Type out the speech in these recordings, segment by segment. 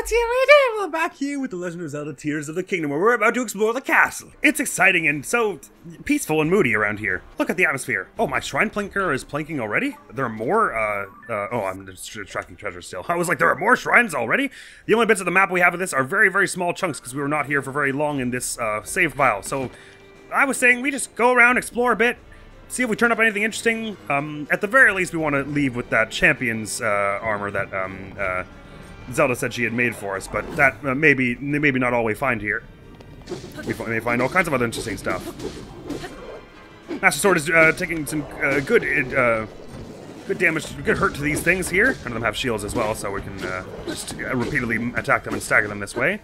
What do we do? We're back here with The Legend of Zelda Tears of the Kingdom, where we're about to explore the castle. It's exciting and so peaceful and moody around here. Look at the atmosphere. Oh, my shrine planker is planking already? There are more, oh, I'm just tracking treasure still. I was like, there are more shrines already? The only bits of the map we have of this are very, very small chunks because we were not here for very long in this, save file. So, I was saying we just go around, explore a bit, see if we turn up anything interesting. At the very least, we want to leave with that champion's, armor that, Zelda said she had made for us, but that maybe not all we find here. We may find all kinds of other interesting stuff. Master Sword is taking some good damage, good hurt to these things here. None of them have shields as well, so we can just repeatedly attack them and stagger them this way.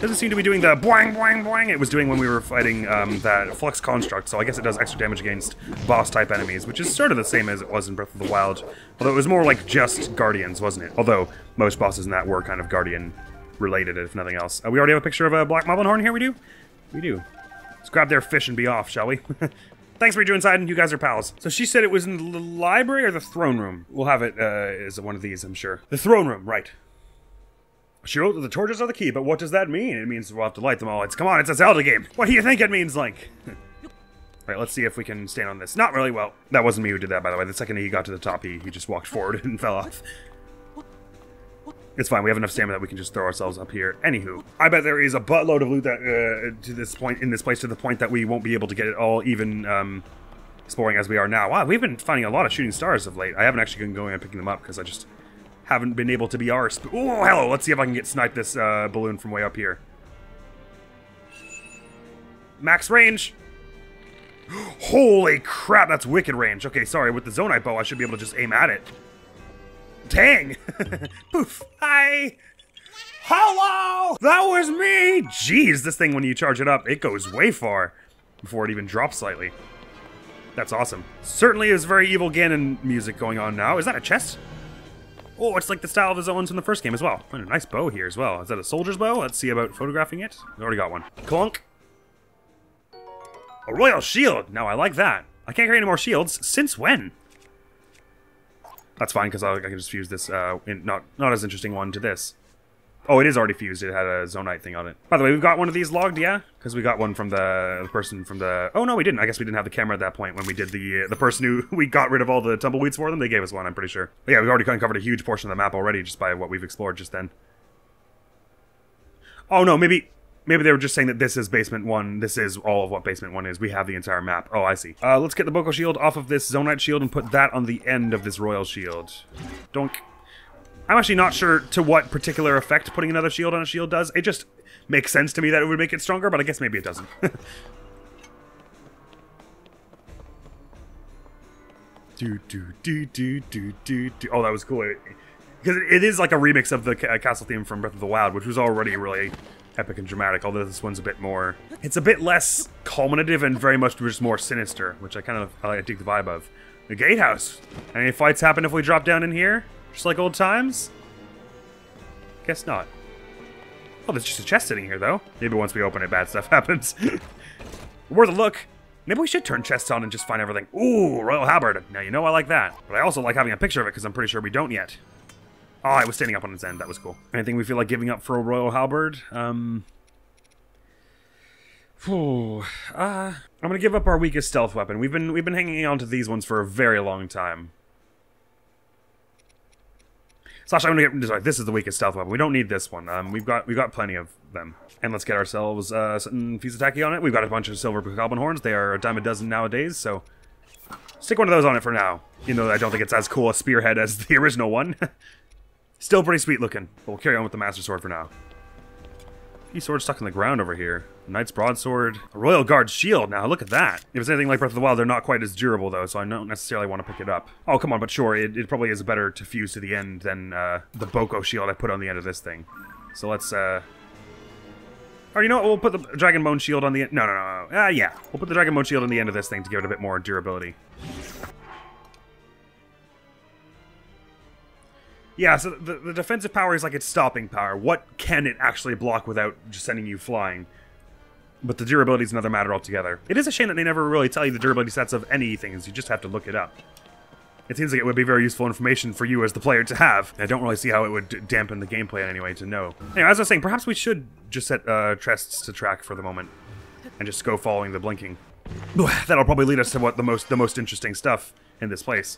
Doesn't seem to be doing the boing boing boing it was doing when we were fighting that Flux Construct, so I guess it does extra damage against boss-type enemies, which is sort of the same as it was in Breath of the Wild. Although it was more like just Guardians, wasn't it? Although most bosses in that were kind of Guardian-related, if nothing else. We already have a picture of a Black Moblin Horn here, we do? We do. Let's grab their fish and be off, shall we? Thanks for joining inside, and you guys are pals. So she said it was in the library or the throne room? We'll have it as one of these, I'm sure. The throne room, right. She wrote that the torches are the key, but what does that mean? It means we'll have to light them all. Come on, it's a Zelda game. What do you think it means, Link? Right, let's see if we can stand on this. Not really well. That wasn't me who did that, by the way. The second he got to the top, he just walked forward and fell off. It's fine. We have enough stamina that we can just throw ourselves up here. Anywho, I bet there is a buttload of loot that to this point in this place to the point that we won't be able to get it all even exploring as we are now. Wow, we've been finding a lot of shooting stars of late. I haven't actually been going and picking them up because I just haven't been able to be arsed. Oh, hello! Let's see if I can get sniped this balloon from way up here. Max range! Holy crap, that's wicked range. Okay, sorry, with the Zonite bow, I should be able to just aim at it. Dang! Poof! Hi! Hello! That was me! Jeez, this thing, when you charge it up, it goes way far before it even drops slightly. That's awesome. Certainly is very evil Ganon music going on now. Is that a chest? Oh, it's like the style of the zones from the first game as well. And a nice bow here as well. Is that a soldier's bow? Let's see about photographing it. We already got one. Clunk. A royal shield. Now I like that. I can't carry any more shields. Since when? That's fine because I can just fuse this not as interesting one to this. Oh, it is already fused. It had a Zonite thing on it. By the way, we've got one of these logged, yeah? Because we got one from the person from the... Oh, no, we didn't. I guess we didn't have the camera at that point when we did the person who... We got rid of all the tumbleweeds for them. They gave us one, I'm pretty sure. But yeah, we've already covered a huge portion of the map already just by what we've explored just then. Oh, no, maybe they were just saying that this is Basement 1. This is all of what Basement 1 is. We have the entire map. Oh, I see. Let's get the Boko Shield off of this Zonite Shield and put that on the end of this Royal Shield. Donk. I'm actually not sure to what particular effect putting another shield on a shield does. It just makes sense to me that it would make it stronger, but I guess maybe it doesn't. Oh, that was cool. Because it is like a remix of the castle theme from Breath of the Wild, which was already really epic and dramatic, although this one's a bit more... It's a bit less culminative and very much just more sinister, which I dig the vibe of. The gatehouse. Any fights happen if we drop down in here? Just like old times? Guess not. Oh, there's just a chest sitting here, though. Maybe once we open it, bad stuff happens. Worth a look. Maybe we should turn chests on and just find everything. Ooh, Royal Halberd. Now, you know I like that. But I also like having a picture of it, because I'm pretty sure we don't yet. Oh, I was standing up on its end. That was cool. Anything we feel like giving up for a Royal Halberd? I'm gonna give up our weakest stealth weapon. We've been hanging on to these ones for a very long time. Slash, I'm gonna get... Sorry, this is the weakest stealth weapon. We don't need this one. We've got plenty of them. And let's get ourselves something Fusataki on it. We've got a bunch of silver goblin horns. They are a dime a dozen nowadays, so... Stick one of those on it for now. You know, I don't think it's as cool a spearhead as the original one. Still pretty sweet looking. But we'll carry on with the Master Sword for now. These swords stuck in the ground over here. A Knight's Broadsword. A Royal Guard Shield. Now, look at that. If it's anything like Breath of the Wild, they're not quite as durable, though, so I don't necessarily want to pick it up. Oh, come on, but sure, it probably is better to fuse to the end than the Boko Shield I put on the end of this thing. So let's, Oh, you know what? We'll put the Dragon Bone Shield on the end. No. Yeah. We'll put the Dragon Bone Shield on the end of this thing to give it a bit more durability. Yeah, so the defensive power is like its stopping power. What can it actually block without just sending you flying? But the durability is another matter altogether. It is a shame that they never really tell you the durability stats of anything, as you just have to look it up. It seems like it would be very useful information for you as the player to have. I don't really see how it would dampen the gameplay in any way to know. Anyway, as I was saying, perhaps we should just set chests to track for the moment. And just go following the blinking. That'll probably lead us to what the most interesting stuff in this place.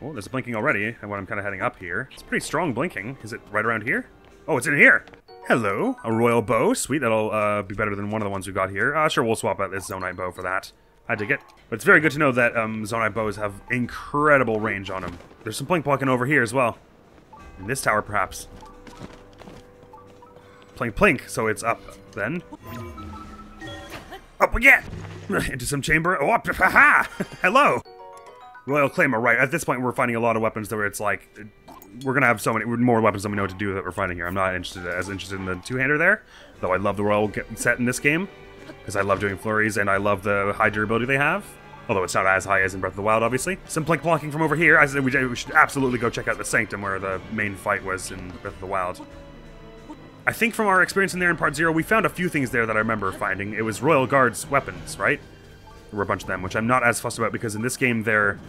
Oh, there's blinking already, and when I'm kind of heading up here. It's pretty strong blinking. Is it right around here? Oh, it's in here! Hello, a royal bow. Sweet, that'll be better than one of the ones we got here. Sure, we'll swap out this Zonite bow for that. I dig it. But it's very good to know that Zonite bows have incredible range on them. There's some blink blocking over here as well. In this tower, perhaps. Plink plink, so it's up then. Up again! Into some chamber. Oh, up! Haha! Hello! Royal Claymore, right. At this point, we're finding a lot of weapons that where it's like... We're gonna have so many more weapons than we know what to do that we're finding here. I'm not as interested in the two-hander there, though I love the royal set in this game, because I love doing flurries and I love the high durability they have. Although it's not as high as in Breath of the Wild, obviously. Some blink blocking from over here. I said we should absolutely go check out the Sanctum where the main fight was in Breath of the Wild. I think from our experience in there in Part 0, we found a few things there that I remember finding. It was Royal Guard's weapons, right? There were a bunch of them, which I'm not as fussed about because in this game they're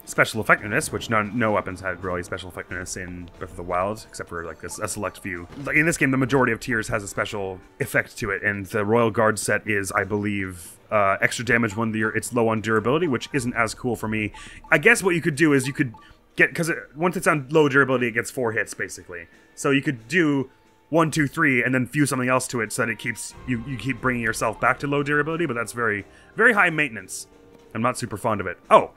special effectiveness, which no weapons had really special effectiveness in Breath of the Wild, except for like a select few. Like in this game, the majority of tiers has a special effect to it, and the Royal Guard set is, I believe, extra damage when it's low on durability, which isn't as cool for me. I guess what you could do is you could get, because once it's on low durability, it gets 4 hits basically. So you could do 1, 2, 3, and then fuse something else to it so that it keeps you keep bringing yourself back to low durability, but that's very, very high maintenance. I'm not super fond of it. Oh.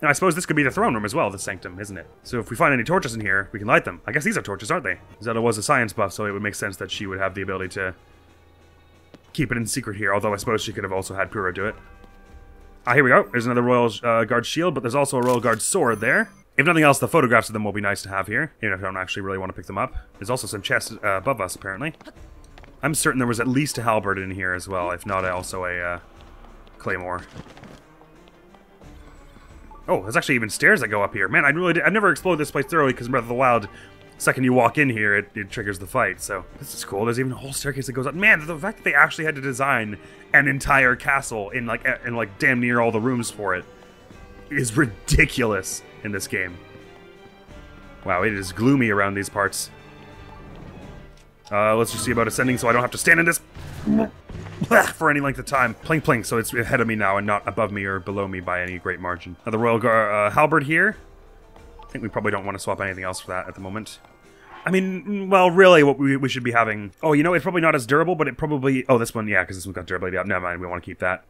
And I suppose this could be the throne room as well, the Sanctum, isn't it? So if we find any torches in here, we can light them. I guess these are torches, aren't they? Zelda was a science buff, so it would make sense that she would have the ability to keep it in secret here, although I suppose she could have also had Purah do it. Here we go. There's another Royal Guard shield, but there's also a Royal Guard sword there. If nothing else, the photographs of them will be nice to have here, even if I don't actually really want to pick them up. There's also some chests above us, apparently. I'm certain there was at least a halberd in here as well, if not also a claymore. Oh, there's actually even stairs that go up here. Man, I've never explored this place thoroughly because in Breath of the Wild, the second you walk in here, it triggers the fight. So this is cool. There's even a whole staircase that goes up. Man, the fact that they actually had to design an entire castle in like damn near all the rooms for it is ridiculous in this game. Wow, it is gloomy around these parts. Let's just see about ascending so I don't have to stand in this for any length of time. Plink plink, so it's ahead of me now and not above me or below me by any great margin. Now the Royal Halberd here. I think we probably don't want to swap anything else for that at the moment. I mean, well, really, what we should be having... Oh, you know, it's probably not as durable, but it probably... Oh, this one, yeah, because this one got durability up. Never mind, we want to keep that.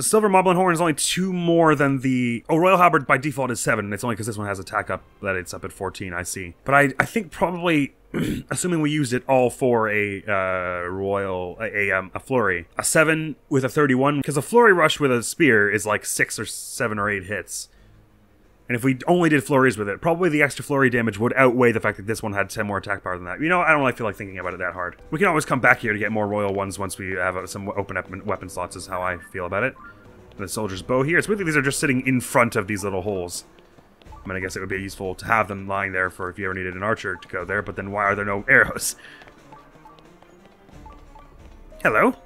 Silver Moblin Horn is only 2 more than the... Oh, Royal Halberd by default is 7. It's only because this one has attack up that it's up at 14, I see. But I think probably... assuming we used it all for a flurry. A 7 with a 31, because a flurry rush with a spear is like 6 or 7 or 8 hits. And if we only did flurries with it, probably the extra flurry damage would outweigh the fact that this one had 10 more attack power than that. You know, I don't really feel like thinking about it that hard. We can always come back here to get more royal ones once we have some open up weapon slots is how I feel about it. The soldier's bow here. It's weird that these are just sitting in front of these little holes. I mean, I guess it would be useful to have them lying there for if you ever needed an archer to go there, but then why are there no arrows? Hello.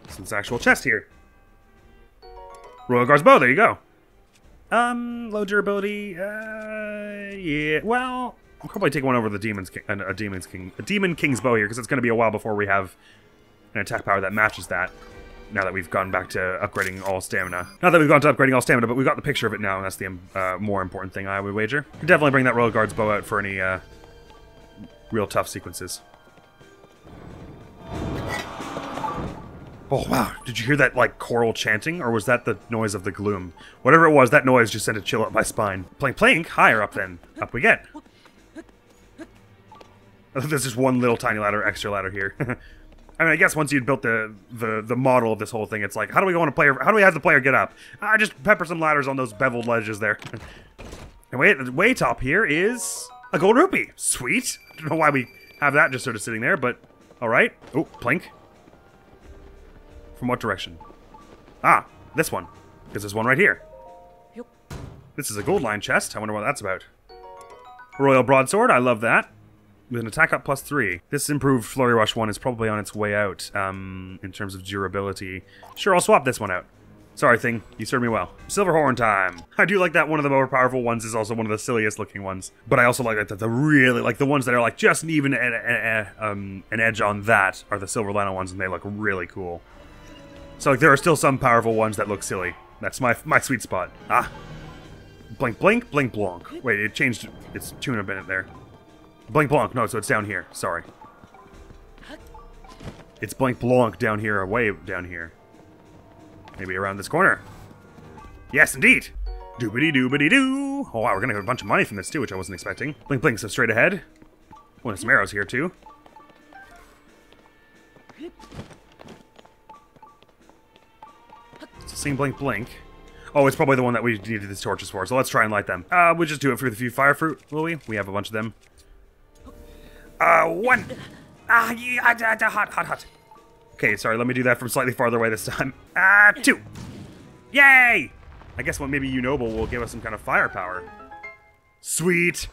This is an actual chest here. Royal Guard's bow, there you go. Low durability, yeah, well, I'll probably take one over the Demon King's bow here, because it's going to be a while before we have an attack power that matches that. Now that we've gone back to upgrading all stamina. Not that we've gone to upgrading all stamina, but we've got the picture of it now, and that's the more important thing, I would wager. Could definitely bring that Royal Guard's bow out for any real tough sequences. Oh, wow. Did you hear that, like, choral chanting? Or was that the noise of the gloom? Whatever it was, that noise just sent a chill up my spine. Plink, plink. Higher up, then. Up we get. There's just one little tiny ladder, extra ladder here. I mean, I guess once you'd built the model of this whole thing, it's like, how do we go on a player? How do we have the player get up? Just pepper some ladders on those beveled ledges there. And way top here is a gold rupee. Sweet. I don't know why we have that just sort of sitting there, but all right. Oh, plink. From what direction? Ah, this one. Because there's one right here. Yep. This is a gold line chest. I wonder what that's about. Royal Broadsword. I love that. With an attack up +3. This improved Flurry Rush one is probably on its way out in terms of durability. Sure, I'll swap this one out. Sorry, thing. You served me well. Silver horn time. I do like that one of the more powerful ones is also one of the silliest looking ones. But I also like that the really, like the ones that are like just even an edge on that are the silver lino ones, and they look really cool. So like there are still some powerful ones that look silly. That's my sweet spot. Ah. Blink, blink, blink, blonk. Wait, it changed its tune a minute there. Blink, blonk. No, so it's down here. Sorry. It's blink, blonk down here, way down here. Maybe around this corner. Yes, indeed. Doobity-doobity-doo. Oh, wow, we're gonna get a bunch of money from this, too, which I wasn't expecting. Blink, blink, so straight ahead. Oh, there's some arrows here, too. It's the same blink, blink. Oh, it's probably the one that we needed these torches for, so let's try and light them. We'll just do it for the few fire fruit, will we? We have a bunch of them. One. Yeah, hot. Okay, sorry, let me do that from slightly farther away this time. Two. Yay! I guess what maybe Unoble will give us some kind of firepower. Sweet.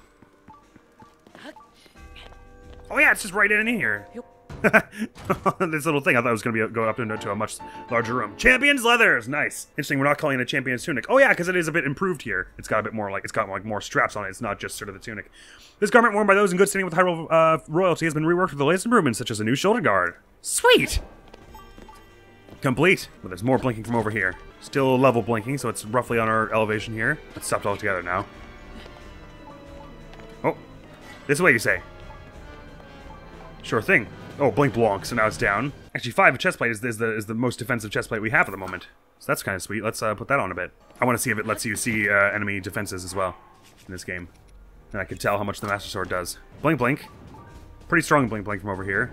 Oh yeah, it's just right in here. This little thing, I thought it was going to go up into a much larger room. Champion's leathers, nice. Interesting, we're not calling it a champion's tunic. Oh yeah, because it is a bit improved here. It's got a bit more like, it's got like more straps on it. It's not just sort of the tunic. This garment worn by those in good standing with Hyrule royalty has been reworked with the latest improvements, such as a new shoulder guard. Sweet. Complete. Well, there's more blinking from over here. Still level blinking, so it's roughly on our elevation here. Let's stop all together now. Oh, this way you say. Sure thing. Oh, blink blonk, so now it's down. Actually, 5 chestplate is the most defensive chestplate we have at the moment. So that's kind of sweet. Let's put that on a bit. I want to see if it lets you see enemy defenses as well in this game. And I can tell how much the Master Sword does. Blink blink. Pretty strong blink blink from over here.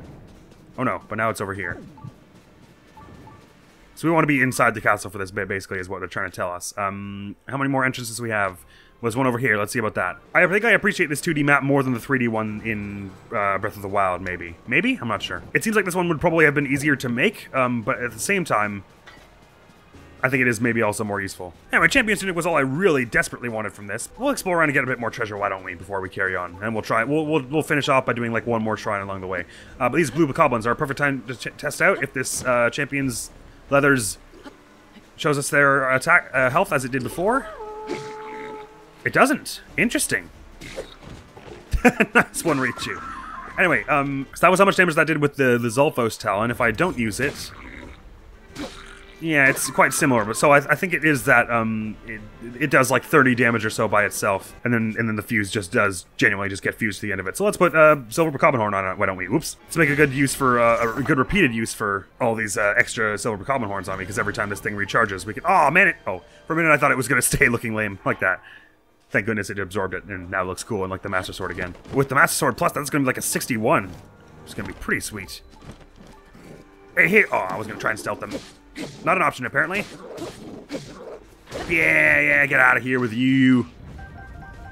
Oh no, but now it's over here. So we want to be inside the castle for this bit, basically, is what they're trying to tell us. How many more entrances we have? Well, there's one over here. Let's see about that. I think I appreciate this 2D map more than the 3D one in Breath of the Wild, maybe. Maybe? I'm not sure. It seems like this one would probably have been easier to make, but at the same time, I think it is maybe also more useful. Anyway, Champion's Tunic was all I really desperately wanted from this. We'll explore around and get a bit more treasure, why don't we, before we carry on. And we'll try, we'll finish off by doing like one more shrine along the way. But these blue bokoblins are a perfect time to test out if this Champion's Leathers shows us their attack health as it did before. It doesn't. Interesting. Nice one, Richu. Anyway, so that was how much damage that did with the Zulfos Talon. If I don't use it... Yeah, it's quite similar, but so I think it is that it does like 30 damage or so by itself, and then the fuse just does genuinely just get fused to the end of it. So let's put Silver Bokoblin Horn on it. Why don't we? Whoops. Let's make a good use for a good repeated use for all these extra Silver Bokoblin Horns on me, because every time this thing recharges, we can. Oh man! For a minute I thought it was gonna stay looking lame like that. Thank goodness it absorbed it, and now it looks cool and like the Master Sword again. With the Master Sword Plus, that's gonna be like a 61. It's gonna be pretty sweet. Hey! Oh, I was gonna try and stealth them. Not an option, apparently. Yeah, get out of here with you.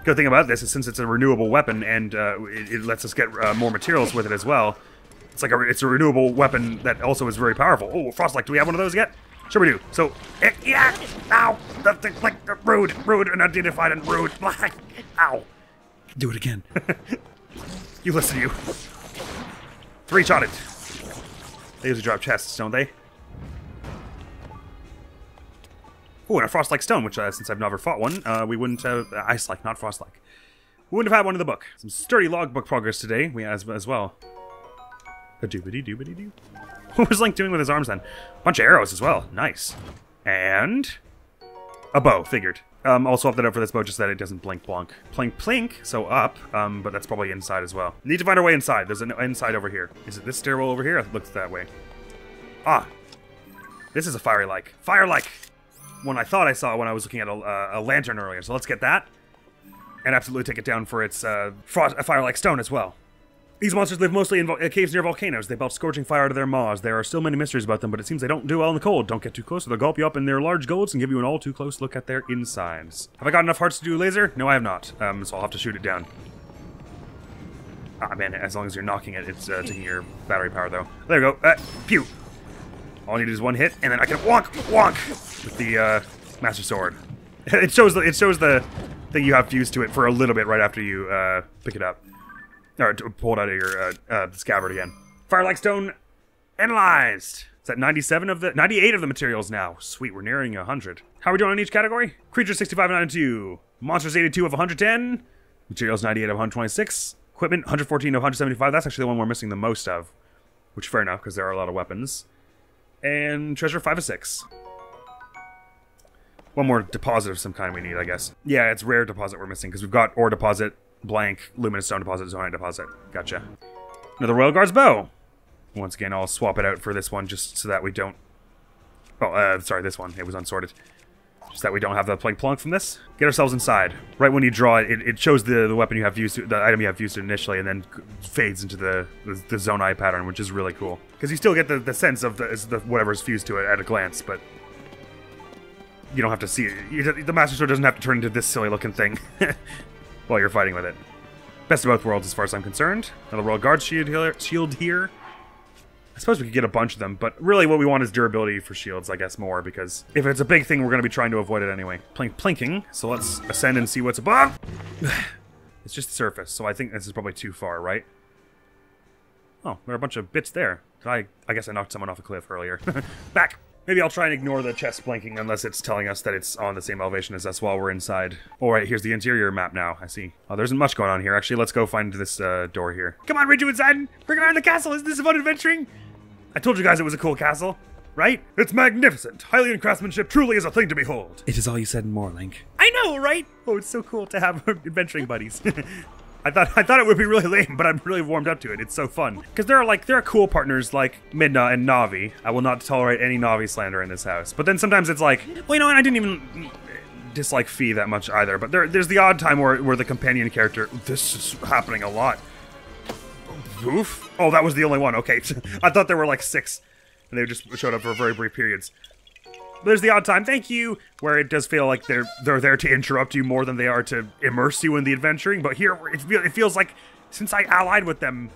Good thing about this is since it's a renewable weapon and it lets us get more materials with it as well. It's like it's a renewable weapon that also is very powerful. Oh, Frostlight, do we have one of those yet? Sure we do. So, yeah, ow, like rude, unidentified and rude. Ow. Do it again. You listen, you. 3-shotted. They usually drop chests, don't they? Oh, and a Frost-like stone, which since I've never fought one, we wouldn't have... Ice-like, not Frost-like. We wouldn't have had one in the book. Some sturdy logbook progress today, we as well. A doobity-doobity-doo. What was Link doing with his arms then? Bunch of arrows as well. Nice. And... a bow, figured. Also up that up for this bow just that it doesn't blink blonk. Plink plink, so up, but that's probably inside as well. Need to find our way inside. There's an inside over here. Is it this stairwell over here? It looks that way. Ah. This is a fire-like. Fire-like! One I thought I saw when I was looking at a lantern earlier. So let's get that. And absolutely take it down for its fire-like stone as well. These monsters live mostly in caves near volcanoes. They belch scorching fire out of their maws. There are still many mysteries about them, but it seems they don't do well in the cold. Don't get too close or they'll gulp you up in their large gulls and give you an all-too-close look at their insides. Have I got enough hearts to do laser? No, I have not. So I'll have to shoot it down. Ah, man, as long as you're knocking it, it's taking your battery power, though. There we go. Pew! All I need is one hit, and then I can wonk with the Master Sword. It shows the thing you have fused to it for a little bit right after you pick it up, or pull it out of your the scabbard again. Fire-like stone analyzed. Is that 98 of the materials now? Sweet, we're nearing 100. How are we doing on each category? Creatures 65 of 92. Monsters 82 of 110. Materials 98 of 126. Equipment 114 of 175. That's actually the one we're missing the most of. Which, fair enough, because there are a lot of weapons. And treasure 5 of 6. One more deposit of some kind we need, I guess. Yeah, it's rare deposit we're missing, because we've got ore deposit, blank, luminous stone deposit, zonite deposit. Gotcha. Another Royal Guard's bow. Once again, I'll swap it out for this one, just so that we don't... Oh, sorry, this one. It was unsorted. Just that we don't have the plunk plunk from this. Get ourselves inside. Right when you draw it, it shows the weapon you have used, the item you have used initially, and then fades into the zonai pattern, which is really cool. Because you still get the sense of the whatever's fused to it at a glance, but you don't have to see it. The Master Sword doesn't have to turn into this silly looking thing while you're fighting with it. Best of both worlds as far as I'm concerned. Another Royal Guard shield here. I suppose we could get a bunch of them, but really what we want is durability for shields, I guess, more, because if it's a big thing, we're going to be trying to avoid it anyway. Plinking, so let's ascend and see what's above. It's just the surface, so I think this is probably too far, right? Oh, there are a bunch of bits there. I guess I knocked someone off a cliff earlier. Back! Maybe I'll try and ignore the chest blinking unless it's telling us that it's on the same elevation as us while we're inside. Alright, here's the interior map now, I see. Oh, there isn't much going on here. Actually, let's go find this door here. Come on, Ridge inside! Bring around the castle! Isn't this fun adventuring? I told you guys it was a cool castle, right? It's magnificent! Hylian craftsmanship truly is a thing to behold! It is all you said and more, Link. I know, right? Oh, it's so cool to have adventuring buddies. I thought it would be really lame, but I'm really warmed up to it. It's so fun. Because there are cool partners like Midna and Navi. I will not tolerate any Navi slander in this house. But then sometimes it's like, well, you know, and I didn't even dislike Fee that much either. But there's the odd time where the companion character, this is happening a lot. Oof. Oh, that was the only one. Okay. I thought there were like 6. And they just showed up for very brief periods. There's the odd time, thank you, where it does feel like they're there to interrupt you more than they are to immerse you in the adventuring. But here, it feels like since I allied with them,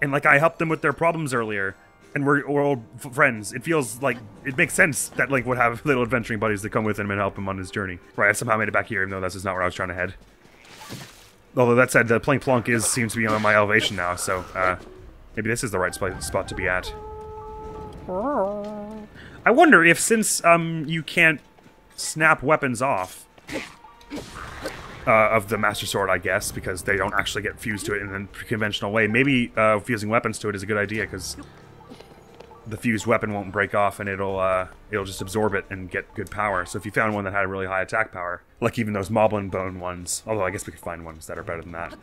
and like I helped them with their problems earlier, and we're old friends, it feels like it makes sense that Link would have little adventuring buddies to come with him and help him on his journey. Right, I somehow made it back here, even though that's just not where I was trying to head. Although that said, the plink plonk seems to be on my elevation now, so maybe this is the right spot to be at. I wonder if, since you can't snap weapons off of the Master Sword, I guess, because they don't actually get fused to it in a conventional way, maybe fusing weapons to it is a good idea, because the fused weapon won't break off and it'll just absorb it and get good power. So if you found one that had a really high attack power, like even those Moblin Bone ones, although I guess we could find ones that are better than that.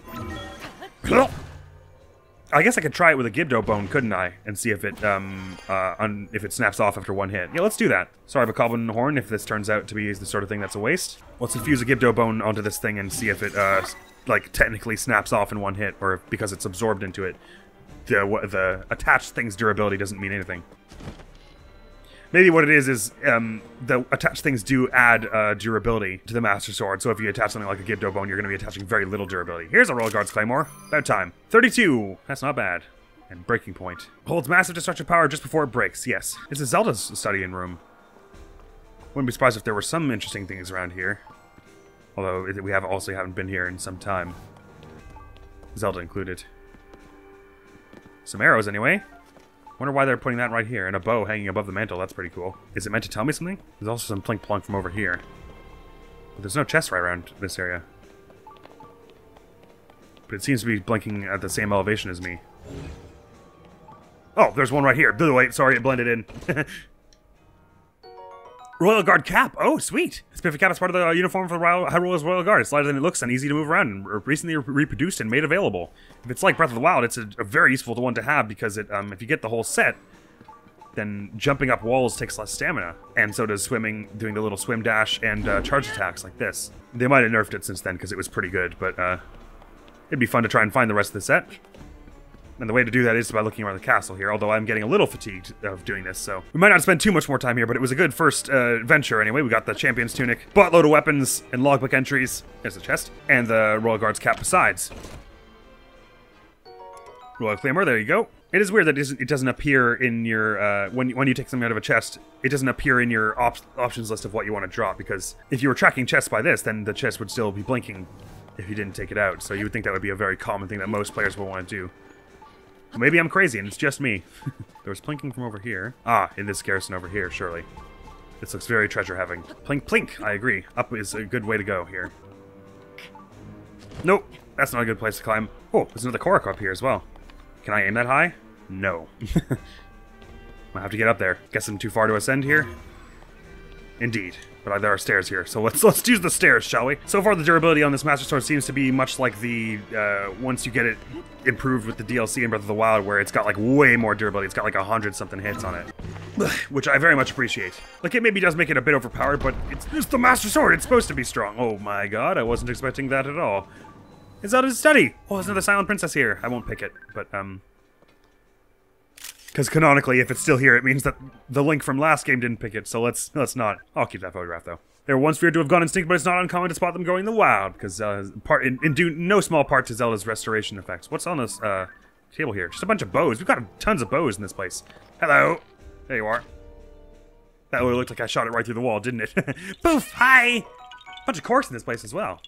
I guess I could try it with a Gibdo Bone, couldn't I? And see if it snaps off after one hit. Yeah, let's do that. Sorry, I have a Goblin Horn if this turns out to be the sort of thing that's a waste. Let's infuse a Gibdo Bone onto this thing and see if it, like, technically snaps off in one hit, or if, because it's absorbed into it, the attached thing's durability doesn't mean anything. Maybe what it is the attached things do add durability to the Master Sword, so if you attach something like a Gibdo Bone, you're going to be attaching very little durability. Here's a Royal Guard's Claymore. About time. 32! That's not bad. And breaking point. Holds massive destructive power just before it breaks, yes. It's a Zelda's studying room. Wouldn't be surprised if there were some interesting things around here. Although, we haven't been here in some time. Zelda included. Some arrows, anyway. Wonder why they're putting that right here, and a bow hanging above the mantle. That's pretty cool. Is it meant to tell me something? There's also some plink plonk from over here. But there's no chest right around this area. But it seems to be blinking at the same elevation as me. Oh, there's one right here. Wait, sorry, it blended in. Royal Guard cap. Oh, sweet. This spiffy cap is part of the uniform for Hyrule's Royal Guard. It's lighter than it looks and easy to move around, and recently reproduced and made available. If it's like Breath of the Wild, it's a very useful one to have, because it, if you get the whole set, then jumping up walls takes less stamina. And so does swimming, doing the little swim dash and charge attacks like this. They might have nerfed it since then, because it was pretty good, but it'd be fun to try and find the rest of the set. And the way to do that is by looking around the castle here, although I'm getting a little fatigued of doing this, so we might not spend too much more time here, but it was a good first venture anyway. We got the Champion's Tunic, buttload of weapons, and logbook entries. There's the chest. And the Royal Guard's cap besides. Royal Claymore, there you go. It is weird that it doesn't appear in your, when you take something out of a chest, it doesn't appear in your options list of what you want to drop, because if you were tracking chests by this, then the chest would still be blinking if you didn't take it out, so you would think that would be a very common thing that most players will want to do. Maybe I'm crazy and it's just me. There was plinking from over here. Ah, in this garrison over here, surely. This looks very treasure-having. Plink, plink, I agree. Up is a good way to go here. Nope, that's not a good place to climb. Oh, there's another Korok up here as well. Can I aim that high? No. Might have to get up there. Guess I'm too far to ascend here? Indeed. But there are stairs here, so let's use the stairs, shall we? So far, the durability on this Master Sword seems to be much like the, once you get it improved with the DLC in Breath of the Wild, where it's got, like, way more durability. It's got, like, 100-something hits on it. Which I very much appreciate. Like, it maybe does make it a bit overpowered, but it's the Master Sword. It's supposed to be strong. Oh my god, I wasn't expecting that at all. Is that his study? Oh, there's another Silent Princess here. I won't pick it, but, because canonically, if it's still here, it means that the Link from last game didn't pick it, so let's not. I'll keep that photograph, though. They were once feared to have gone extinct, but it's not uncommon to spot them going in the wild, because in due no small part to Zelda's restoration effects. What's on this table here? Just a bunch of bows. We've got tons of bows in this place. Hello. There you are. That really looked like I shot it right through the wall, didn't it? Poof! Hi! Bunch of corks in this place as well.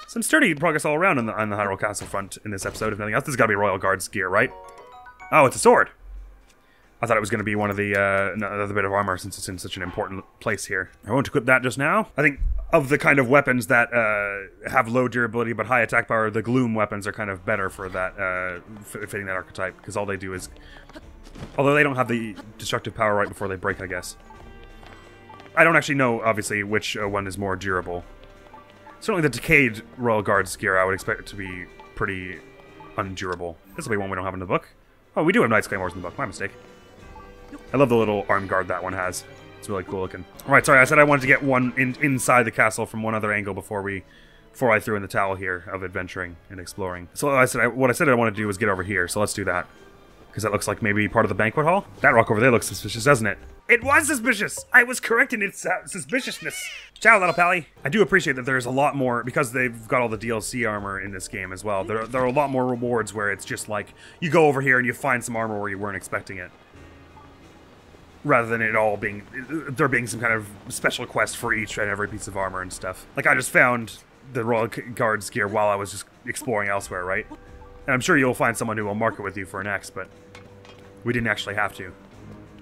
Some sturdy progress all around on the Hyrule Castle front in this episode, if nothing else. This has got to be Royal Guard's gear, right? Oh, it's a sword. I thought it was going to be one of the, another bit of armor since it's in such an important place here. I won't equip that just now. I think of the kind of weapons that have low durability but high attack power, the Gloom weapons are kind of better for that, fitting that archetype, because all they do is... Although they don't have the destructive power right before they break, I guess. I don't actually know, obviously, which one is more durable. Certainly the decayed Royal Guard's gear I would expect it to be pretty undurable. This will be one we don't have in the book. Oh, we do have Knight's Claymores in the book, my mistake. I love the little arm guard that one has. It's really cool looking. Alright, sorry, I said I wanted to get one inside the castle from one other angle before I threw in the towel here of adventuring and exploring. So what I said I wanted to do was get over here, so let's do that. Because that looks like maybe part of the banquet hall. That rock over there looks suspicious, doesn't it? It was suspicious! I was correct in its suspiciousness. Ciao, little pally. I do appreciate that there's a lot more, because they've got all the DLC armor in this game as well, there are a lot more rewards where it's just like, you go over here and you find some armor where you weren't expecting it. Rather than it all being, there being some kind of special quest for each and every piece of armor and stuff. Like, I just found the Royal Guard's gear while I was just exploring elsewhere, right? And I'm sure you'll find someone who will mark it with you for an X, but we didn't actually have to,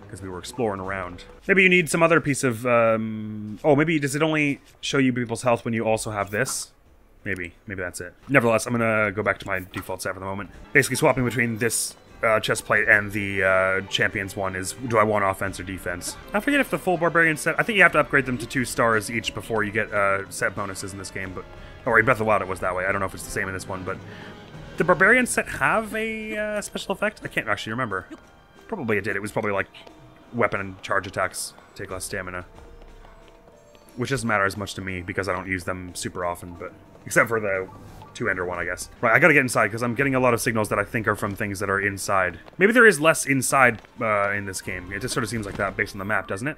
because we were exploring around. Maybe you need some other piece of, oh, maybe does it only show you people's health when you also have this? Maybe that's it. Nevertheless, I'm gonna go back to my default set for the moment. Basically swapping between this chest plate and the champions one is, do I want offense or defense? I forget if the full barbarian set, I think you have to upgrade them to 2 stars each before you get set bonuses in this game, but, or in Breath of the Wild it was that way. I don't know if it's the same in this one, but did the barbarian set have a special effect? I can't actually remember. Probably it did. It was probably like weapon and charge attacks take less stamina, which doesn't matter as much to me because I don't use them super often, but except for the two-ender one, I guess. Right, I gotta get inside because I'm getting a lot of signals that I think are from things that are inside. Maybe there is less inside in this game. It just sort of seems like that based on the map, doesn't it?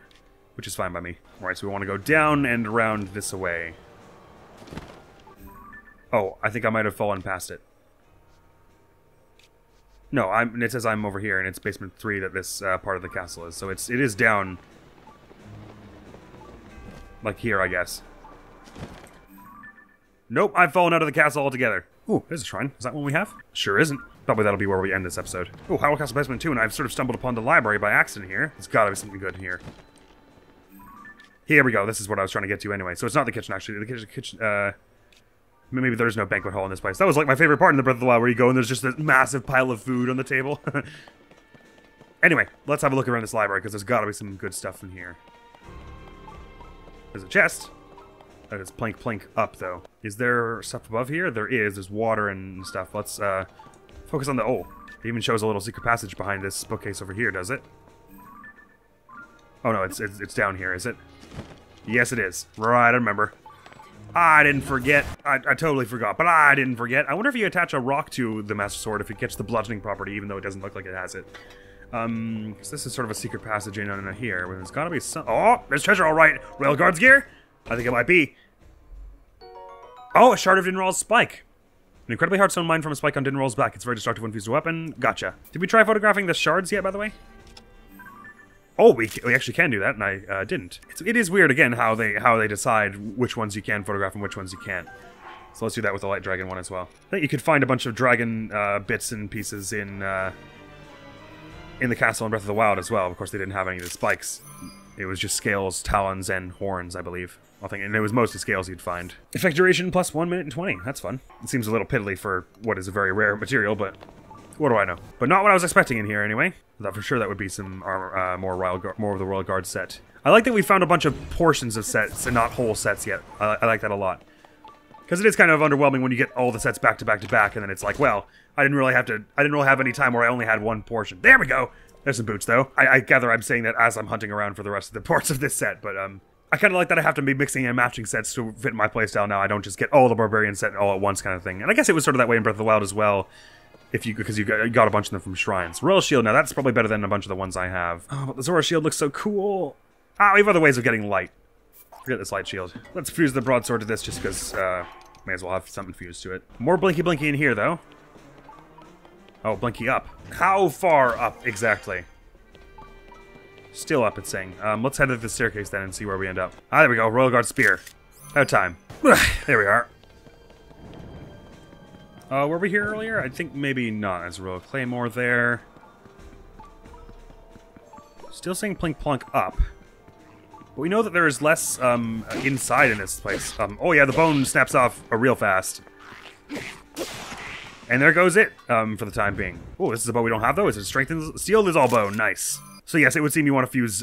Which is fine by me. Alright, so we want to go down and around this way. Oh, I think I might have fallen past it. No, it says I'm over here, and it's basement 3 that this part of the castle is. So it is down, like here, I guess. Nope, I've fallen out of the castle altogether. Ooh, there's a shrine. Is that one we have? Sure isn't. Probably that'll be where we end this episode. Ooh, Hyrule Castle Basement 2, and I've sort of stumbled upon the library by accident here. There's gotta be something good in here. Here we go. This is what I was trying to get to anyway. So it's not the kitchen, actually. The kitchen, maybe there's no banquet hall in this place. That was like my favorite part in the Breath of the Wild, where you go and there's just this massive pile of food on the table. Anyway, let's have a look around this library, because there's gotta be some good stuff in here. There's a chest. That is plank plank up, though. Is there stuff above here? There is. There's water and stuff. Let's focus on the... Oh, it even shows a little secret passage behind this bookcase over here, does it? Oh, no, it's down here, is it? Yes, it is. Right, I remember. I didn't forget. I totally forgot, but I didn't forget. I wonder if you attach a rock to the Master Sword, if it gets the bludgeoning property, even though it doesn't look like it has it. So this is sort of a secret passage in here, where there's gotta be some... Oh, there's treasure, all right. Royal Guard's gear? I think it might be. Oh, a shard of Dinral's spike. An incredibly hard stone mine from a spike on Dinral's back. It's very destructive when fused to a weapon. Gotcha. Did we try photographing the shards yet, by the way? Oh, we actually can do that, and I didn't. It is weird, again, how they decide which ones you can photograph and which ones you can't. So let's do that with the Light Dragon one as well. I think you could find a bunch of dragon bits and pieces in in the castle in Breath of the Wild as well. Of course, they didn't have any of the spikes. It was just scales, talons, and horns, I believe. I think, and it was mostly scales you'd find. Effect duration plus 1 minute and 20. That's fun. It seems a little piddly for what is a very rare material, but what do I know? But not what I was expecting in here, anyway. I thought for sure that would be some armor, more of the Royal Guard set. I like that we found a bunch of portions of sets and not whole sets yet. I like that a lot. Because it is kind of underwhelming when you get all the sets back to back to back, and then it's like, well, I didn't really have any time where I only had one portion. There we go! There's some boots, though. I gather I'm saying that as I'm hunting around for the rest of the parts of this set, but, I kind of like that I have to be mixing and matching sets to fit my playstyle now. I don't just get all the Barbarian set all at once kind of thing. And I guess it was sort of that way in Breath of the Wild as well, because you got a bunch of them from shrines. Royal Shield, now that's probably better than a bunch of the ones I have. Oh, but the Zora Shield looks so cool. Ah, we have other ways of getting light. Forget this light shield. Let's fuse the broadsword to this just because, may as well have something fused to it. More blinky blinky in here, though. Oh, blinky up. How far up, exactly? Still up, it's saying. Let's head to the staircase then and see where we end up. Ah, there we go. Royal Guard Spear. Out time. There we are. Were we here earlier? I think maybe not. There's a Royal Claymore there. Still saying plink plunk up. But we know that there is less inside in this place. Oh yeah, the bone snaps off real fast. And there goes it for the time being. Oh, this is a bow we don't have though. Is it strengthened? Steel is all bone. Nice. So yes, it would seem you want to fuse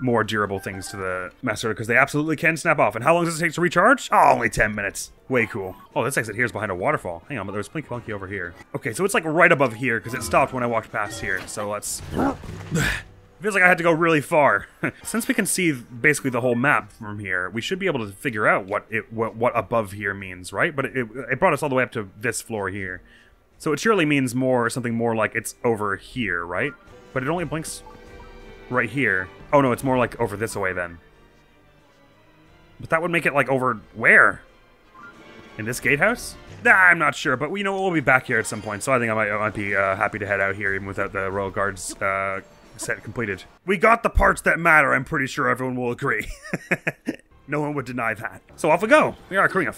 more durable things to the Master because they absolutely can snap off. And how long does it take to recharge? Oh, only 10 minutes. Way cool. Oh, this exit here is behind a waterfall. Hang on, but there's Plinky Plunky over here. Okay, so it's like right above here because it stopped when I walked past here. So let's... Feels like I had to go really far. Since we can see basically the whole map from here, we should be able to figure out what above here means, right? But it brought us all the way up to this floor here. So it surely means something more like it's over here, right? But it only blinks right here. Oh no, it's more like over this way then. But that would make it like over where? In this gatehouse? Nah, I'm not sure, but we'll be back here at some point, so I think I might be happy to head out here even without the Royal Guards set completed. We got the parts that matter, I'm pretty sure everyone will agree. No one would deny that. So off we go. We are accruing a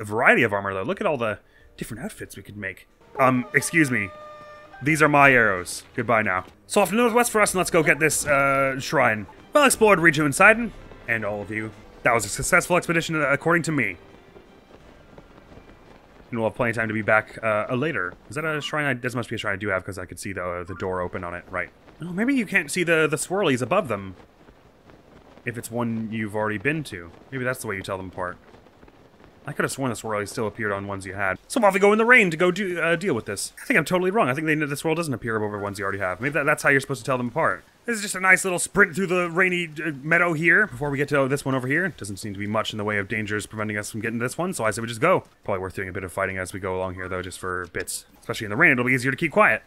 variety of armor though. Look at all the different outfits we could make. Excuse me. These are my arrows. Goodbye now. So off to the northwest for us, and let's go get this shrine. Well explored, Riju and Sidon, and all of you. That was a successful expedition according to me. And we'll have plenty of time to be back later. Is that a shrine? This must be a shrine I do have because I could see the door open on it. Right. Oh, maybe you can't see the swirlies above them. If it's one you've already been to. Maybe that's the way you tell them apart. I could have sworn the swirlies still appeared on ones you had. So off we go in the rain to go deal with this. I think I'm totally wrong. I think the swirl doesn't appear over ones you already have. Maybe that's how you're supposed to tell them apart. This is just a nice little sprint through the rainy meadow here before we get to this one over here. Doesn't seem to be much in the way of dangers preventing us from getting to this one, so I say we just go. Probably worth doing a bit of fighting as we go along here, though, just for bits. Especially in the rain, it'll be easier to keep quiet.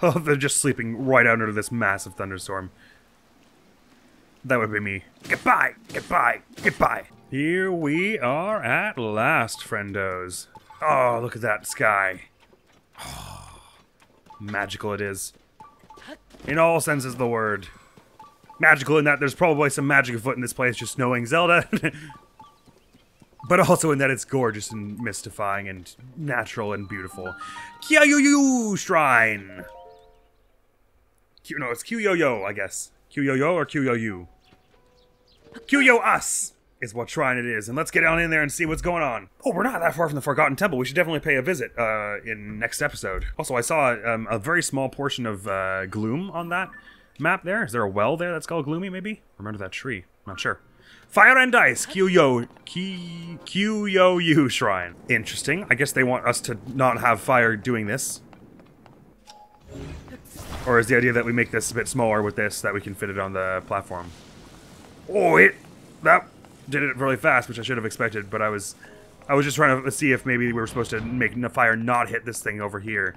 Oh, they're just sleeping right out under this massive thunderstorm. That would be me. Goodbye! Goodbye! Goodbye! Here we are at last, friendos. Oh, look at that sky. Oh, magical it is. In all senses of the word. Magical in that there's probably some magic afoot in this place, just knowing Zelda. But also in that it's gorgeous and mystifying and natural and beautiful. Kyo-yo-yo Shrine! No, it's Kyo-yo-yo, I guess. Kyo-yo-yo or Kyo-yo-you? Kyo-yo-us is what shrine it is, and let's get on in there and see what's going on. Oh, we're not that far from the Forgotten Temple. We should definitely pay a visit in next episode. Also, I saw a very small portion of gloom on that map there. Is there a well there that's called Gloomy, maybe? Remember that tree. I'm not sure. Fire and Ice, Kyo-yo-you Shrine. Interesting. I guess they want us to not have fire doing this. Or is the idea that we make this a bit smaller with this, that we can fit it on the platform? Oh, that did it really fast, which I should have expected, but I was just trying to see if maybe we were supposed to make the fire not hit this thing over here.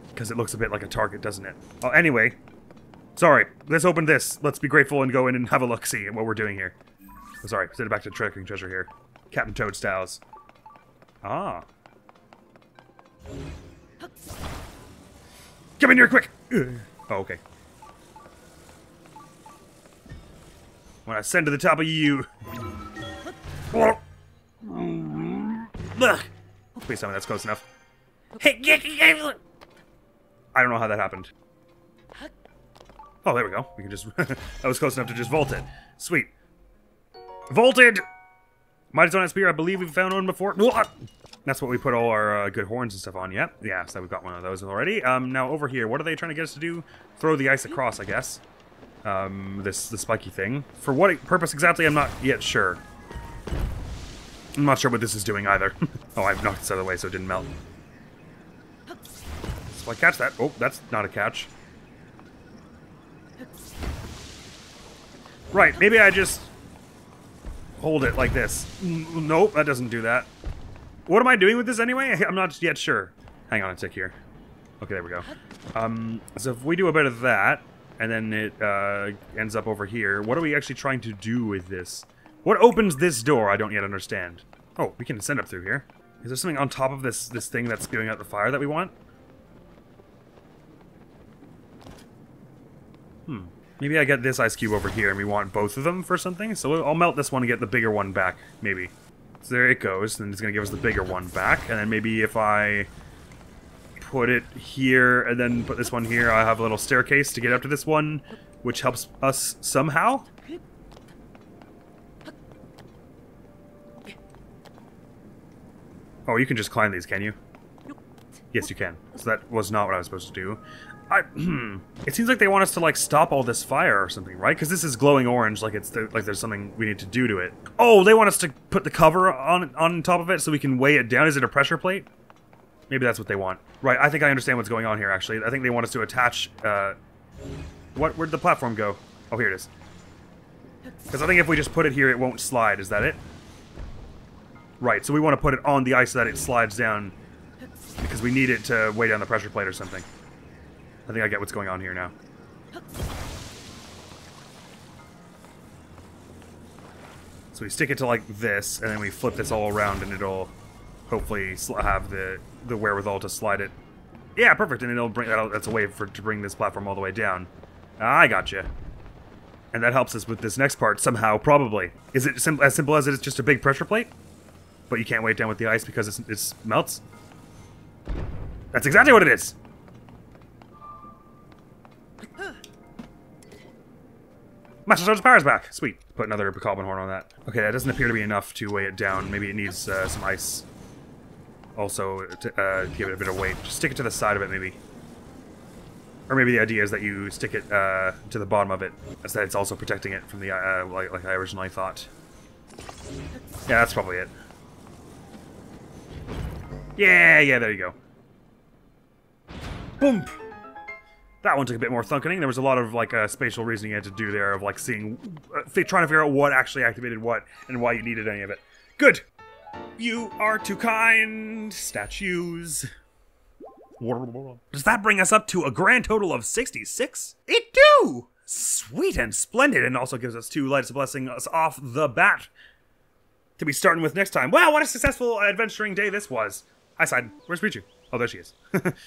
Because it looks a bit like a target, doesn't it? Oh, anyway. Sorry, let's open this. Let's be grateful and go in and have a look-see at what we're doing here. Oh, sorry, send it back to tracking treasure here. Captain Toad styles. Ah. Come in here, quick! Oh, okay. When I ascend to the top of you... Ugh. Please tell me that's close enough. Hey, I don't know how that happened. Oh, there we go. We can just... that was close enough to just vault it. Sweet. Vaulted! Mighty Stone Spear, I believe we've found one before. That's what we put all our good horns and stuff on. Yep. Yeah, so we've got one of those already. Now over here, what are they trying to get us to do? Throw the ice across, I guess. The spiky thing. For what purpose exactly, I'm not yet sure. I'm not sure what this is doing either. Oh, I've knocked this out of the way so it didn't melt. So I catch that. Oh, that's not a catch. Right, maybe I just hold it like this. Nope, that doesn't do that. What am I doing with this anyway? I'm not yet sure. Hang on a tick here. Okay, there we go. So if we do a bit of that, and then it ends up over here, what are we actually trying to do with this? What opens this door? I don't yet understand. Oh, we can ascend up through here. Is there something on top of this thing that's spewing out the fire that we want? Maybe I get this ice cube over here and we want both of them for something? So I'll melt this one and get the bigger one back, maybe. So there it goes, and it's going to give us the bigger one back. And then maybe if I put it here and then put this one here, I have a little staircase to get up to this one, which helps us somehow. Oh, you can just climb these, can you? Yes, you can. So that was not what I was supposed to do. It seems like they want us to, like, stop all this fire or something, right? Because this is glowing orange, like like there's something we need to do to it. Oh, they want us to put the cover on top of it so we can weigh it down. Is it a pressure plate? Maybe that's what they want. Right, I think I understand what's going on here, actually. I think they want us to attach, where'd the platform go? Oh, here it is. Because I think if we just put it here, it won't slide. Is that it? Right, so we want to put it on the ice so that it slides down. Because we need it to weigh down the pressure plate or something. I think I get what's going on here now. So we stick it to like this, and then we flip this all around, and it'll hopefully have the wherewithal to slide it. Yeah, perfect, and it'll bring that's a way to bring this platform all the way down. I gotcha. And that helps us with this next part somehow, probably. Is it as simple as it's just a big pressure plate? But you can't weigh it down with the ice because it melts? That's exactly what it is! Master Soldier's power's back! Sweet. Put another Bokoblin horn on that. Okay, that doesn't appear to be enough to weigh it down. Maybe it needs some ice. Also, to give it a bit of weight. Just stick it to the side of it, maybe. Or maybe the idea is that you stick it to the bottom of it, so that it's also protecting it from the, like I originally thought. Yeah, that's probably it. Yeah, there you go. Boom! That one took a bit more thunkening. There was a lot of, like, spatial reasoning you had to do there of, like, seeing... trying to figure out what actually activated what and why you needed any of it. Good! You are too kind, statues. Does that bring us up to a grand total of 66? It do! Sweet and splendid, and also gives us 2 lights blessing us off the bat. To be starting with next time. Wow, what a successful adventuring day this was. Hi, Side. Where's Pichu? Oh, there she is.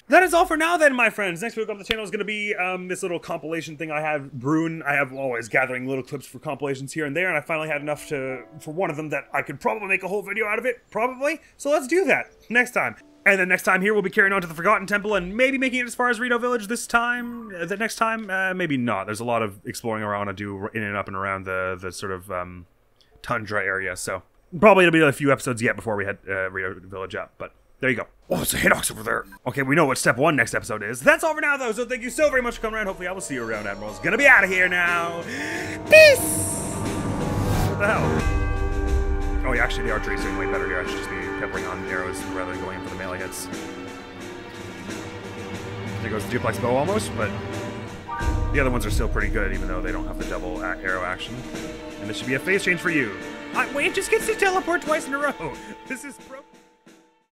That is all for now then, my friends. Next week on the channel is going to be this little compilation thing I have brewing. I have always gathering little clips for compilations here and there, and I finally had enough for one of them that I could probably make a whole video out of it. Probably. So let's do that next time. And then next time here, we'll be carrying on to the Forgotten Temple and maybe making it as far as Rito Village this time. The next time, maybe not. There's a lot of exploring I want to do in and up and around the sort of tundra area, so probably it'll be a few episodes yet before we head Rito Village up, but there you go. Oh, it's a Hinox over there. Okay, we know what step 1 next episode is. That's all for now, though, so thank you so very much for coming around. Hopefully I will see you around. Admiral's gonna be out of here now. Peace! What the hell? Oh, yeah, actually, the archery is doing way better here. I should just be peppering on arrows rather than going in for the melee hits. There goes the duplex bow almost, but the other ones are still pretty good, even though they don't have the double arrow action. And this should be a phase change for you. Wait, just gets to teleport twice in a row. This is broken.